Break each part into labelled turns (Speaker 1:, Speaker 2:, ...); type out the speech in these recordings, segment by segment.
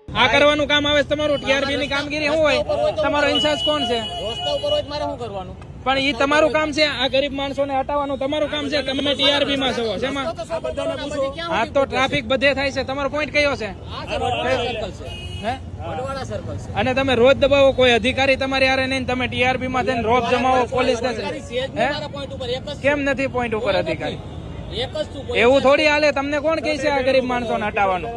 Speaker 1: આ કરવાનું કામ આવે તમારું ટીઆરબી ની કામગીરી શું હોય? તમારો ઇન્ચાર્જ કોણ છે?
Speaker 2: રસ્તા ઉપર હોય મારે શું કરવાનું?
Speaker 1: પણ એ તમારું કામ છે. આ ગરીબ માણસોને હટાવવાનું તમારું કામ છે. તમે ટીઆરબી માં છો શેમાં? હા તો ટ્રાફિક બધે થાય છે. તમારો પોઈન્ટ કયો છે? અને તમે રોજ દબાવો કોઈ અધિકારી તમારી હારે નહીં, તમે ટીઆરબી માં થઈને રોપ જમાવો પોલીસ ને. કેમ નથી પોઈન્ટ ઉપર અધિકારી? એવું થોડી હાલે. તમને કોણ કહે છે આ ગરીબ માણસોને હટાવવાનું?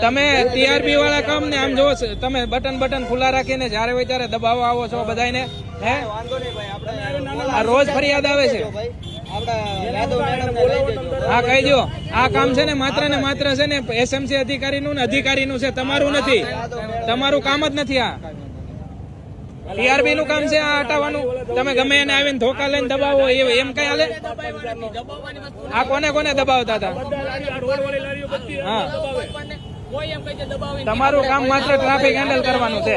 Speaker 1: તમે ટીઆરબી વાળા કામ ને આમ જોવો તમે બટન ખુલ્લા રાખીને જયારે હોય ત્યારે દબાવવા આવો છો બધાને. હે આ રોજ ફરિયાદ આવે છે. હા કહી દો. આ કામ છે ને માત્ર છે ને એસએમસી અધિકારીનું ને અધિકારીનું છે, તમારું નથી. તમારું કામ જ નથી. આ ટીઆરબી નું કામ છે આ હટાવવાનું. તમે ગમે એને આવીને ધોકા લઈને દબાવો એમ કઈ હાલે? આ કોને દબાવતા હતા? હા તમારું કામ માત્ર ટ્રાફિક હેન્ડલ કરવાનું છે.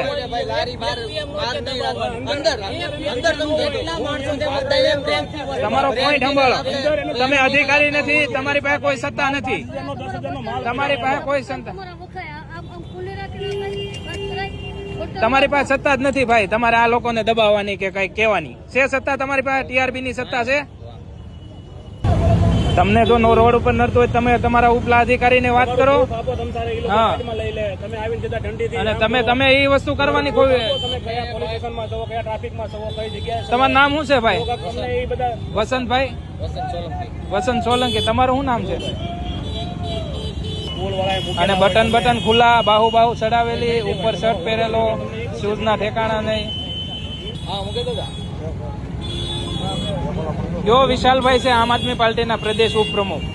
Speaker 1: તમારો પોઈન્ટ સંભાળો. તમે અધિકારી નથી, તમારી પાસે કોઈ સત્તા નથી. તમારી પાસે કોઈ સત્તા તમારી પાસે સત્તા જ નથી ભાઈ. તમારે આ લોકોને દબાવવાની કે કઈ કહેવાની છે સત્તા? તમારી પાસે ટીઆરબી ની સત્તા છે? તમને જો રોડ ઉપર નડતું હોય તમે તમારા ઉપલા અધિકારીને વાત કરો. હા અને તમે એ વસ્તુ કરવાની કોઈ. તમારું નામ શું છે ભાઈ? વસંતભાઈ? વસંત સોલંકી. તમારું શું નામ છે? અને બટન ખુલ્લા, બાહુ ચડાવેલી, ઉપર શર્ટ પહેરેલો, શૂઝ ના ઠેકાણા નહીં. જો વિશાલભાઈ છે આમ આદમી પાર્ટીના પ્રદેશ ઉપપ્રમુખ.